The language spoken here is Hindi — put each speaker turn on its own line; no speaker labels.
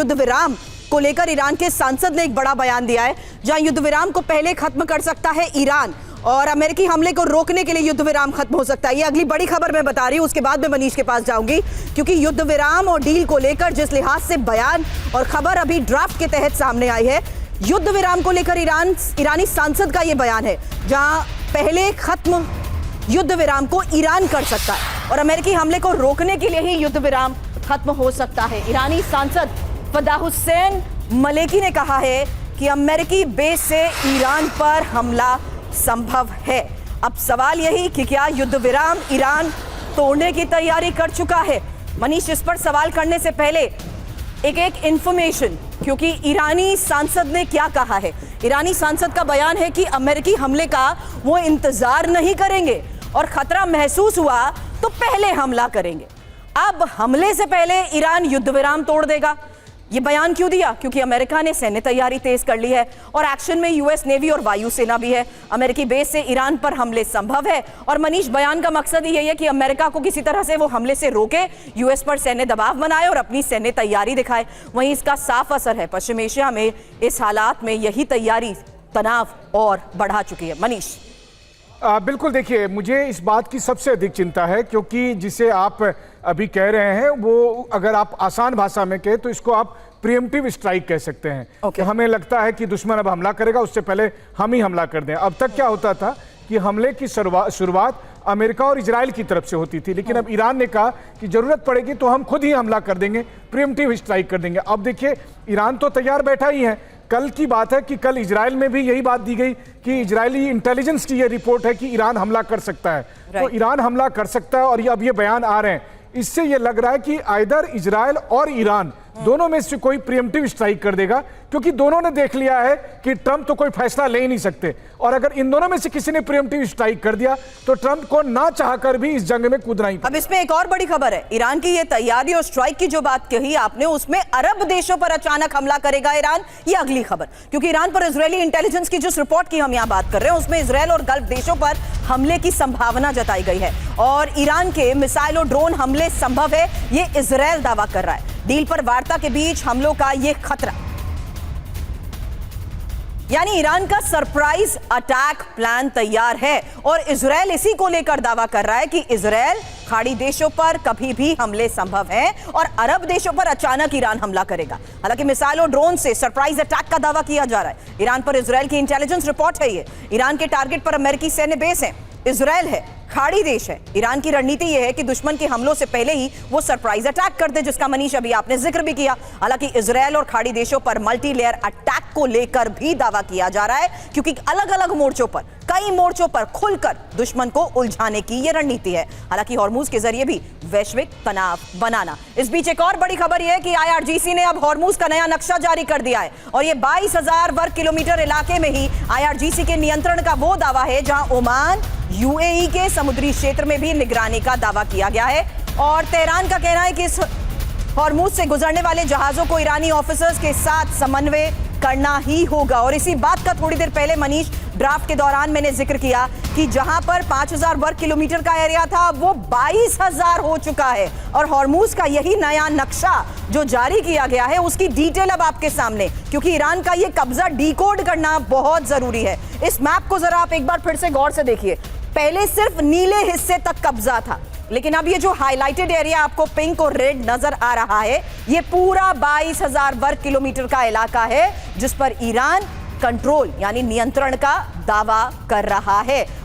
युद्ध विराम को लेकर ईरान के सांसद ने एक बड़ा बयान दिया है, जहां युद्ध विराम को पहले खत्म कर सकता है ईरान और अमेरिकी हमले को रोकने के लिए युद्ध विराम खत्म हो सकता है। ये अगली बड़ी खबर मैं बता रही हूं, उसके बाद मैं मनीष के पास जाऊंगी, क्योंकि युद्ध विराम और डील को लेकर जिस लिहाज से बयान और खबर अभी ड्राफ्ट के तहत सामने आई है, युद्ध विराम को लेकर ईरानी सांसद का यह बयान है, जहां पहले खत्म युद्ध विराम को ईरान कर सकता है और अमेरिकी हमले को रोकने के लिए ही युद्ध विराम खत्म हो सकता है। ईरानी सांसद फदा हुसैन मलेकी ने कहा है कि अमेरिकी बेस से ईरान पर हमला संभव है। अब सवाल यही कि क्या युद्ध विराम ईरान तोड़ने की तैयारी कर चुका है? मनीष, इस पर सवाल करने से पहले एक इंफॉर्मेशन, क्योंकि ईरानी सांसद ने क्या कहा है। ईरानी सांसद का बयान है कि अमेरिकी हमले का वो इंतजार नहीं करेंगे और खतरा महसूस हुआ तो पहले हमला करेंगे। अब हमले से पहले ईरान युद्ध विराम तोड़ देगा। ये बयान क्यों दिया? क्योंकि अमेरिका ने सैन्य तैयारी तेज कर ली है और एक्शन में यूएस नेवी और वायुसेना भी है। अमेरिकी बेस से ईरान पर हमले संभव है और मनीष, बयान का मकसद ही यही है कि अमेरिका को किसी तरह से वो हमले से रोके, यूएस पर सैन्य दबाव बनाए और अपनी सैन्य तैयारी दिखाए। वहीं इसका साफ असर है पश्चिम एशिया में। इस हालात में यही तैयारी तनाव और बढ़ा चुकी है। मनीष,
बिल्कुल, देखिए, मुझे इस बात की सबसे अधिक चिंता है, क्योंकि जिसे आप अभी कह रहे हैं वो अगर आप आसान भाषा में कहें तो इसको आप प्रीएम्प्टिव स्ट्राइक कह सकते हैं। कि हमें लगता है कि दुश्मन अब हमला करेगा, उससे पहले हम ही हमला कर दें। अब तक क्या होता था कि हमले की शुरुआत अमेरिका और इजराइल की तरफ से होती थी, लेकिन अब ईरान ने कहा कि जरूरत पड़ेगी तो हम खुद ही हमला कर देंगे, प्रीएम्प्टिव स्ट्राइक कर देंगे। अब देखिए, ईरान तो तैयार बैठा ही है। कल की बात है कि कल इजराइल में भी यही बात दी गई कि इजरायली इंटेलिजेंस की यह रिपोर्ट है कि ईरान हमला कर सकता है। तो ईरान हमला कर सकता है और ये अब ये बयान आ रहे हैं। इससे ये लग रहा है कि आइदर इजराइल और ईरान दोनों में से कोई प्रीएम्प्टिव स्ट्राइक कर देगा, क्योंकि दोनों ने देख लिया है कि ट्रंप तो कोई फैसला ले ही नहीं सकते और अगर इन दोनों में से किसी ने प्रीएम्प्टिव स्ट्राइक कर दिया तो ट्रंप को ना चाहकर भी इस जंग में कूदना ही।
अब इसमें एक और बड़ी खबर है। ईरान की ये तैयारी और स्ट्राइक की जो बात कही आपने, उसमें अरब देशों पर अचानक हमला करेगा ईरान, ये अगली खबर, क्योंकि ईरान पर इजरायली इंटेलिजेंस की जिस रिपोर्ट की हम यहाँ बात कर रहे हैं उसमें इजरायल और गल्फ देशों पर हमले की संभावना जताई गई है और ईरान के मिसाइल और ड्रोन हमले संभव है, ये इजरायल दावा कर रहा है। डील पर वार्ता के बीच हमलों का ये खतरा, यानी ईरान का सरप्राइज अटैक प्लान तैयार है और इजरायल इसी को लेकर दावा कर रहा है कि इजरायल खाड़ी देशों पर कभी भी हमले संभव हैं और अरब देशों पर अचानक ईरान हमला करेगा। हालांकि मिसाइल और ड्रोन से सरप्राइज अटैक का दावा किया जा रहा है। ईरान पर इजरायल की इंटेलिजेंस रिपोर्ट है ये। ईरान के टारगेट पर अमेरिकी सैन्य बेस है, इजरायल है, खाड़ी देश है। ईरान की रणनीति यह है कि दुश्मन के हमलों से पहले ही वो सरप्राइज अटैक कर दे, जिसका मनीष अभी आपने जिक्र भी किया। हालांकि इजरायल और खाड़ी देशों पर मल्टी लेयर अटैक को लेकर भी दावा किया जा रहा है, क्योंकि अलग अलग मोर्चों पर, कई मोर्चों पर खुलकर दुश्मन को उलझाने की यह रणनीति है। हालांकि हॉर्मूज के जरिए भी वैश्विक तनाव बनाना। इस बीच एक और बड़ी खबर यह है कि IRGC ने अब हॉर्मूज का नया नक्शा जारी कर दिया है और यह 22,000 वर्ग किलोमीटर इलाके में ही IRGC के नियंत्रण का वो दावा है जहां ओमान, UAE के समुद्री क्षेत्र में भी निगरानी का दावा किया गया है और तेहरान का कहना है कि इस हॉर्मूज से गुजरने वाले जहाजों को ईरानी ऑफिसर्स के साथ समन्वय करना ही होगा। और इसी बात का थोड़ी देर पहले मनीष, ड्राफ्ट के दौरान मैंने जिक्र किया कि जहां पर 5,000 वर्ग किलोमीटर का एरिया था वो 22,000 हो चुका है और हॉर्मूज का यही नया नक्शा जो जारी किया गया है उसकी डिटेल अब आपके सामने, क्योंकि ईरान का ये कब्जा डिकोड करना बहुत जरूरी है। इस मैप को जरा आप एक बार फिर से गौर से देखिए। पहले सिर्फ नीले हिस्से तक कब्जा था, लेकिन अब ये जो हाईलाइटेड एरिया आपको पिंक और रेड नजर आ रहा है, ये पूरा 22,000 वर्ग किलोमीटर का इलाका है जिस पर ईरान कंट्रोल यानी नियंत्रण का दावा कर रहा है।